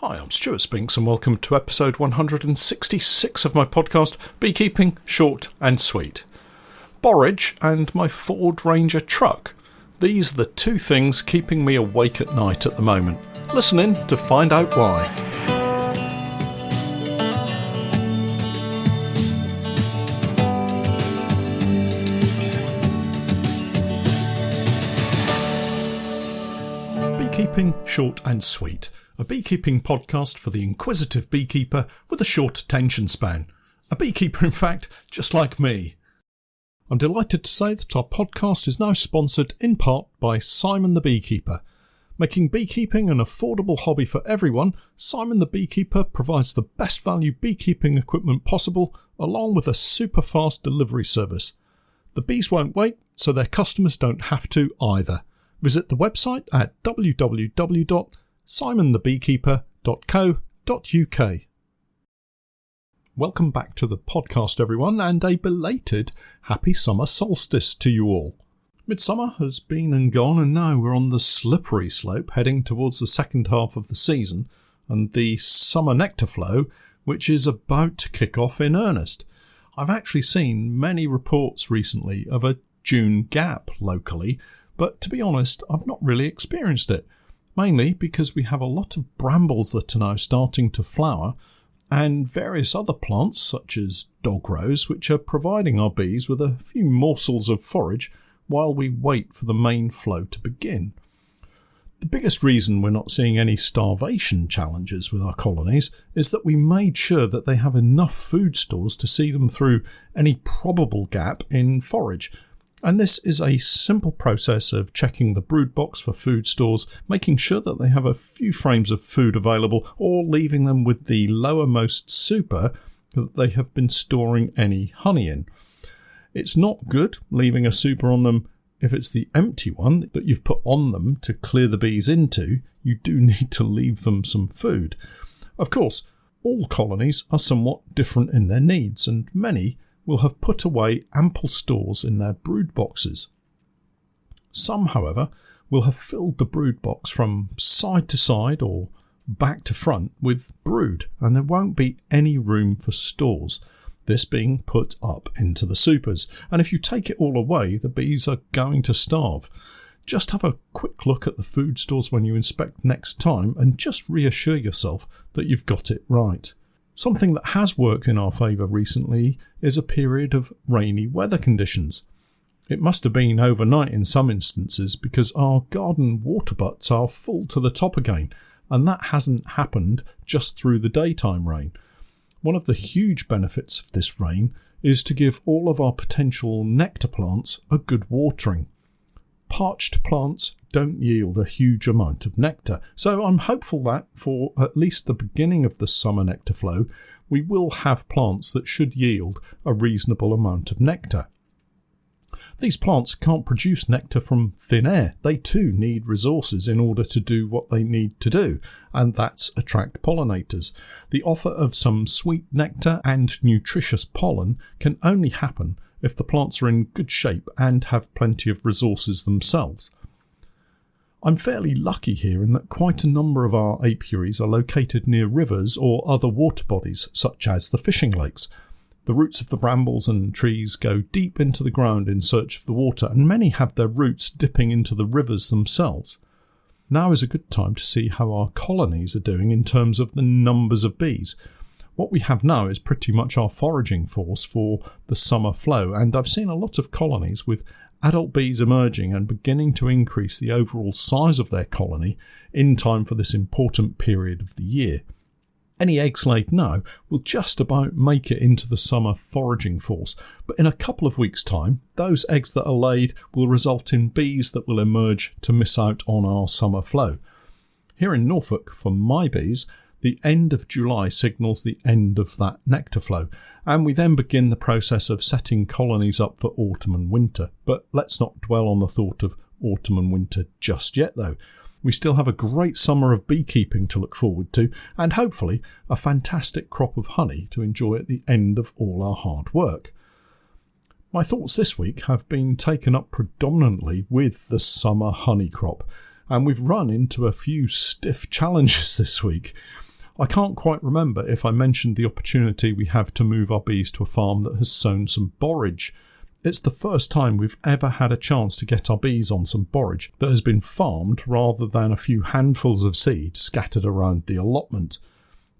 Hi, I'm Stewart Spinks and welcome to episode 166 of my podcast, Beekeeping Short and Sweet. Borage and my Ford Ranger truck. These are the two things keeping me awake at night at the moment. Listen in to find out why. Beekeeping Short and Sweet. A beekeeping podcast for the inquisitive beekeeper with a short attention span. A beekeeper, in fact, just like me. I'm delighted to say that our podcast is now sponsored in part by Simon the Beekeeper. Making beekeeping an affordable hobby for everyone, Simon the Beekeeper provides the best value beekeeping equipment possible, along with a super fast delivery service. The bees won't wait, so their customers don't have to either. Visit the website at www.simonthebeekeeper.co.uk. Welcome back to the podcast, everyone, and a belated happy summer solstice to you all. Midsummer has been and gone, and now we're on the slippery slope heading towards the second half of the season and the summer nectar flow, which is about to kick off in earnest. I've actually seen many reports recently of a June gap locally, but to be honest, I've not really experienced it. Mainly because we have a lot of brambles that are now starting to flower and various other plants such as dog rose which are providing our bees with a few morsels of forage while we wait for the main flow to begin. The biggest reason we're not seeing any starvation challenges with our colonies is that we made sure that they have enough food stores to see them through any probable gap in forage. And this is a simple process of checking the brood box for food stores, making sure that they have a few frames of food available, or leaving them with the lowermost super that they have been storing any honey in. It's not good leaving a super on them if it's the empty one that you've put on them to clear the bees into. You do need to leave them some food. Of course, all colonies are somewhat different in their needs, and many will have put away ample stores in their brood boxes. Some, however, will have filled the brood box from side to side or back to front with brood, and there won't be any room for stores, this being put up into the supers. And if you take it all away, the bees are going to starve. Just have a quick look at the food stores when you inspect next time and just reassure yourself that you've got it right. Something that has worked in our favour recently is a period of rainy weather conditions. It must have been overnight in some instances because our garden water butts are full to the top again, and that hasn't happened just through the daytime rain. One of the huge benefits of this rain is to give all of our potential nectar plants a good watering. Parched plants don't yield a huge amount of nectar, so I'm hopeful that for at least the beginning of the summer nectar flow, we will have plants that should yield a reasonable amount of nectar. These plants can't produce nectar from thin air. They too need resources in order to do what they need to do, and that's attract pollinators. The offer of some sweet nectar and nutritious pollen can only happen if the plants are in good shape and have plenty of resources themselves. I'm fairly lucky here in that quite a number of our apiaries are located near rivers or other water bodies, such as the fishing lakes. The roots of the brambles and trees go deep into the ground in search of the water, and many have their roots dipping into the rivers themselves. Now is a good time to see how our colonies are doing in terms of the numbers of bees. What we have now is pretty much our foraging force for the summer flow, and I've seen a lot of colonies with adult bees emerging and beginning to increase the overall size of their colony in time for this important period of the year. Any eggs laid now will just about make it into the summer foraging force, but in a couple of weeks' time, those eggs that are laid will result in bees that will emerge to miss out on our summer flow. Here in Norfolk, for my bees, the end of July signals the end of that nectar flow, and we then begin the process of setting colonies up for autumn and winter. But let's not dwell on the thought of autumn and winter just yet, though. We still have a great summer of beekeeping to look forward to, and hopefully a fantastic crop of honey to enjoy at the end of all our hard work. My thoughts this week have been taken up predominantly with the summer honey crop, and we've run into a few stiff challenges this week. I can't quite remember if I mentioned the opportunity we have to move our bees to a farm that has sown some borage. It's the first time we've ever had a chance to get our bees on some borage that has been farmed rather than a few handfuls of seed scattered around the allotment.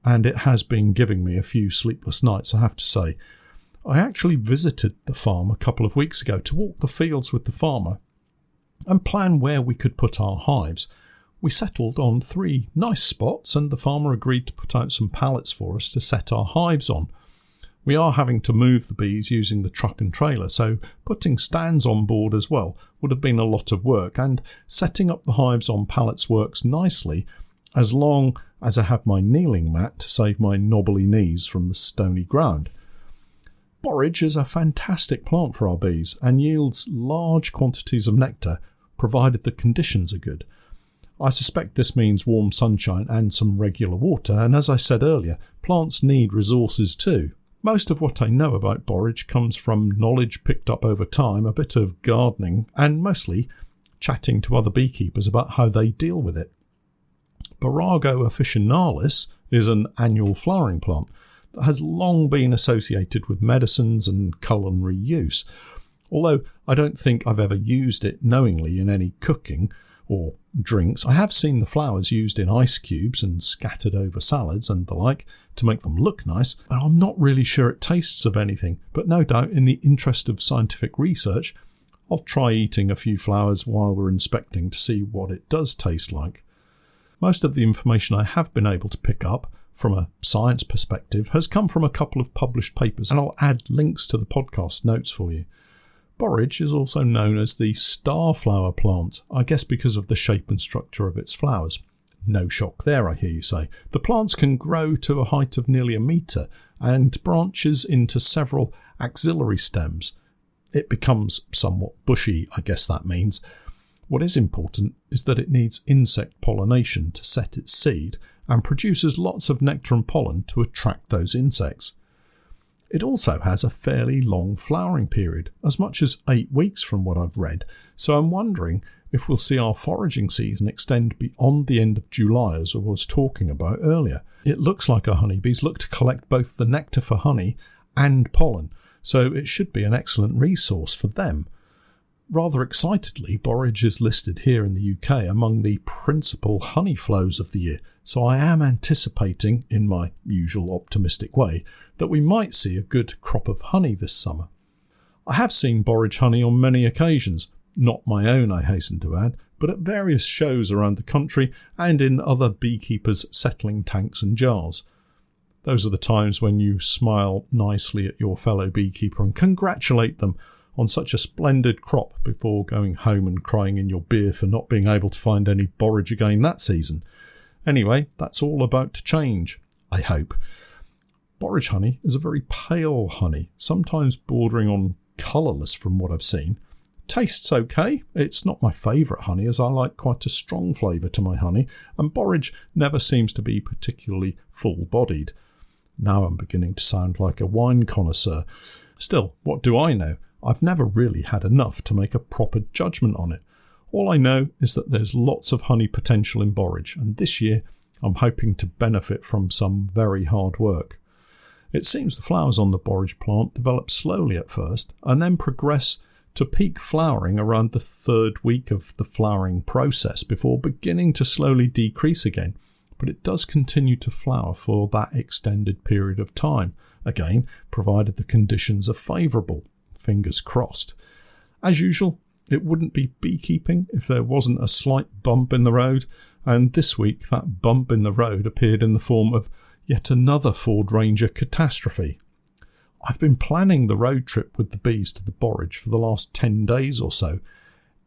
And it has been giving me a few sleepless nights, I have to say. I actually visited the farm a couple of weeks ago to walk the fields with the farmer and plan where we could put our hives. We settled on 3 nice spots, and the farmer agreed to put out some pallets for us to set our hives on. We are having to move the bees using the truck and trailer, so putting stands on board as well would have been a lot of work, and setting up the hives on pallets works nicely as long as I have my kneeling mat to save my knobbly knees from the stony ground. Borage is a fantastic plant for our bees and yields large quantities of nectar provided the conditions are good. I suspect this means warm sunshine and some regular water, and as I said earlier, plants need resources too. Most of what I know about borage comes from knowledge picked up over time, a bit of gardening, and mostly chatting to other beekeepers about how they deal with it. Borago Officinalis is an annual flowering plant that has long been associated with medicines and culinary use, although I don't think I've ever used it knowingly in any cooking or drinks. I have seen the flowers used in ice cubes and scattered over salads and the like to make them look nice, and I'm not really sure it tastes of anything, but no doubt in the interest of scientific research I'll try eating a few flowers while we're inspecting to see what it does taste like. Most of the information I have been able to pick up from a science perspective has come from a couple of published papers, and I'll add links to the podcast notes for you. Borage is also known as the starflower plant, I guess because of the shape and structure of its flowers. No shock there, I hear you say. The plants can grow to a height of nearly 1 metre and branches into several axillary stems. It becomes somewhat bushy, I guess that means. What is important is that it needs insect pollination to set its seed and produces lots of nectar and pollen to attract those insects. It also has a fairly long flowering period, as much as 8 weeks from what I've read, so I'm wondering if we'll see our foraging season extend beyond the end of July as I was talking about earlier. It looks like our honeybees look to collect both the nectar for honey and pollen, so it should be an excellent resource for them. Rather excitedly, borage is listed here in the UK among the principal honey flows of the year, so I am anticipating, in my usual optimistic way, that we might see a good crop of honey this summer. I have seen borage honey on many occasions, not my own I hasten to add, but at various shows around the country and in other beekeepers' settling tanks and jars. Those are the times when you smile nicely at your fellow beekeeper and congratulate them on such a splendid crop before going home and crying in your beer for not being able to find any borage again that season. Anyway, that's all about to change, I hope. Borage honey is a very pale honey, sometimes bordering on colourless from what I've seen. Tastes okay. It's not my favourite honey, as I like quite a strong flavour to my honey, and borage never seems to be particularly full-bodied. Now I'm beginning to sound like a wine connoisseur. Still, what do I know? I've never really had enough to make a proper judgment on it. All I know is that there's lots of honey potential in borage, and this year I'm hoping to benefit from some very hard work. It seems the flowers on the borage plant develop slowly at first and then progress to peak flowering around the 3rd week of the flowering process before beginning to slowly decrease again, but it does continue to flower for that extended period of time, again provided the conditions are favourable. Fingers crossed. As usual, it wouldn't be beekeeping if there wasn't a slight bump in the road, and this week that bump in the road appeared in the form of yet another Ford Ranger catastrophe. I've been planning the road trip with the bees to the Borage for the last 10 days or so.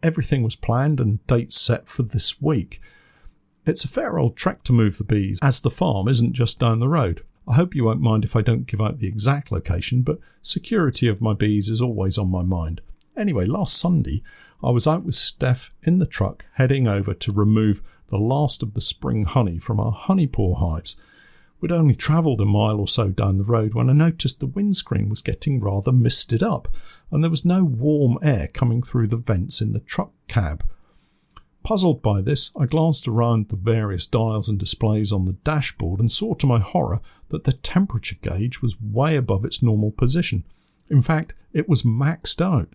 Everything was planned and dates set for this week. It's a fair old trek to move the bees, as the farm isn't just down the road. I hope you won't mind if I don't give out the exact location, but security of my bees is always on my mind. Anyway, last Sunday, I was out with Steph in the truck heading over to remove the last of the spring honey from our honey pour hives. We'd only travelled a mile or so down the road when I noticed the windscreen was getting rather misted up, and there was no warm air coming through the vents in the truck cab. Puzzled by this, I glanced around the various dials and displays on the dashboard and saw to my horror that the temperature gauge was way above its normal position. In fact, it was maxed out.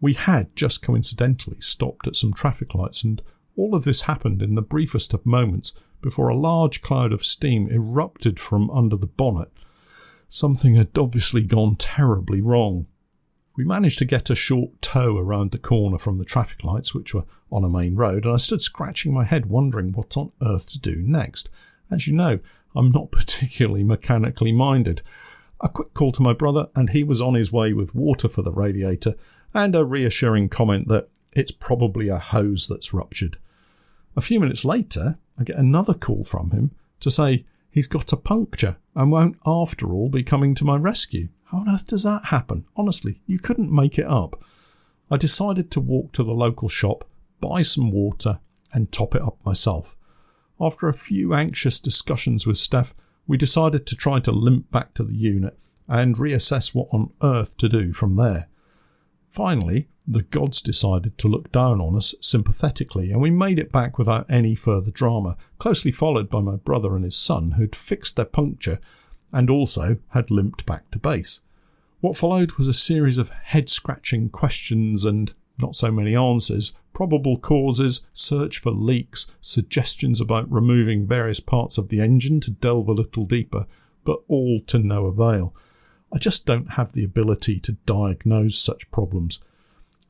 We had just coincidentally stopped at some traffic lights, and all of this happened in the briefest of moments before a large cloud of steam erupted from under the bonnet. Something had obviously gone terribly wrong. We managed to get a short tow around the corner from the traffic lights, which were on a main road, and I stood scratching my head wondering what on earth to do next. As you know, I'm not particularly mechanically minded. A quick call to my brother, and he was on his way with water for the radiator and a reassuring comment that it's probably a hose that's ruptured. A few minutes later, I get another call from him to say he's got a puncture and won't after all be coming to my rescue. How on earth does that happen? Honestly, you couldn't make it up. I decided to walk to the local shop, buy some water and top it up myself. After a few anxious discussions with Steph, we decided to try to limp back to the unit and reassess what on earth to do from there. Finally, the gods decided to look down on us sympathetically, and we made it back without any further drama, closely followed by my brother and his son, who'd fixed their puncture and also had limped back to base. What followed was a series of head-scratching questions and not so many answers, probable causes, search for leaks, suggestions about removing various parts of the engine to delve a little deeper, but all to no avail. I just don't have the ability to diagnose such problems.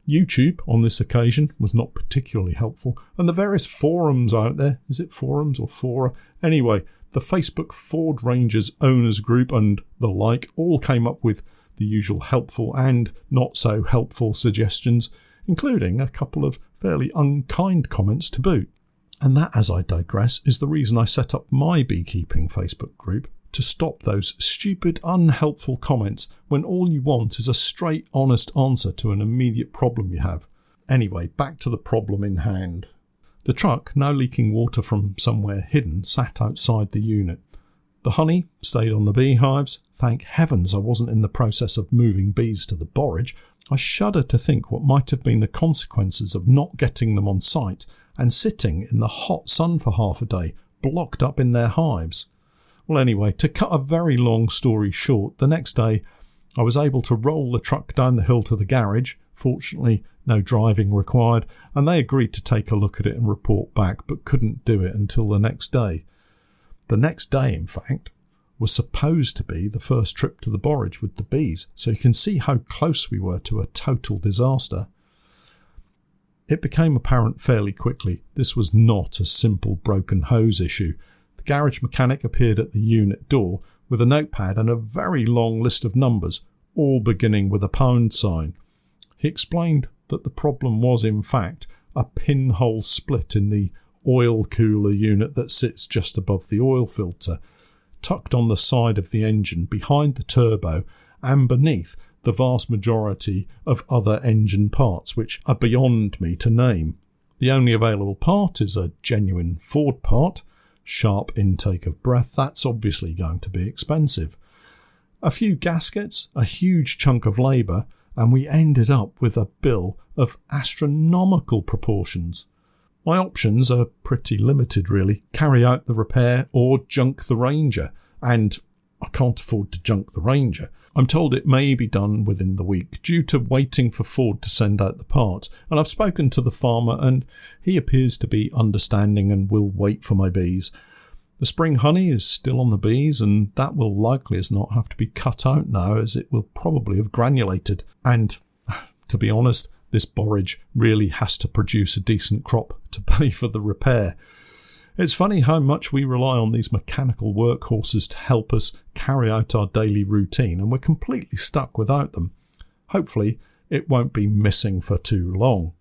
YouTube, on this occasion, was not particularly helpful, and the various forums out there, is it forums or fora? Anyway, the Facebook Ford Rangers owners group and the like all came up with the usual helpful and not so helpful suggestions, including a couple of fairly unkind comments to boot. And that, as I digress, is the reason I set up my beekeeping Facebook group, to stop those stupid, unhelpful comments when all you want is a straight, honest answer to an immediate problem you have. Anyway, back to the problem in hand. The truck, now leaking water from somewhere hidden, sat outside the unit. The honey stayed on the beehives. Thank heavens I wasn't in the process of moving bees to the Borage. I shudder to think what might have been the consequences of not getting them on site and sitting in the hot sun for half a day, blocked up in their hives. Well, anyway, to cut a very long story short, the next day I was able to roll the truck down the hill to the garage. Fortunately, no driving required, and they agreed to take a look at it and report back, but couldn't do it until the next day. The next day, in fact, was supposed to be the first trip to the Borage with the bees, so you can see how close we were to a total disaster. It became apparent fairly quickly this was not a simple broken hose issue. The garage mechanic appeared at the unit door with a notepad and a very long list of numbers, all beginning with a pound sign. He explained that the problem was, in fact, a pinhole split in the oil cooler unit that sits just above the oil filter, tucked on the side of the engine behind the turbo and beneath the vast majority of other engine parts, which are beyond me to name. The only available part is a genuine Ford part, sharp intake of breath. That's obviously going to be expensive. A few gaskets, a huge chunk of labour, and we ended up with a bill of astronomical proportions. My options are pretty limited, really. Carry out the repair or junk the Ranger, and I can't afford to junk the Ranger. I'm told it may be done within the week due to waiting for Ford to send out the parts, and I've spoken to the farmer and he appears to be understanding and will wait for my bees. The spring honey is still on the bees, and that will likely as not have to be cut out now, as it will probably have granulated. And, to be honest, this borage really has to produce a decent crop to pay for the repair. It's funny how much we rely on these mechanical workhorses to help us carry out our daily routine, and we're completely stuck without them. Hopefully, it won't be missing for too long.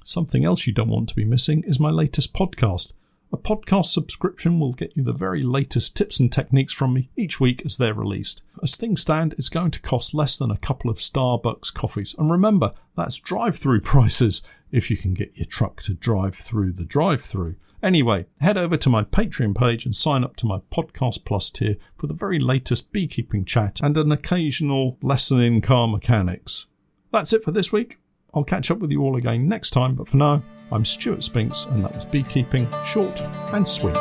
Something else you don't want to be missing is my latest podcast. A podcast subscription will get you the very latest tips and techniques from me each week as they're released. As things stand, it's going to cost less than a couple of Starbucks coffees. And remember, that's drive-through prices if you can get your truck to drive through the drive-through. Anyway, head over to my Patreon page and sign up to my Podcast Plus tier for the very latest beekeeping chat and an occasional lesson in car mechanics. That's it for this week. I'll catch up with you all again next time, but for now, I'm Stewart Spinks, and that was Beekeeping Short and Sweet.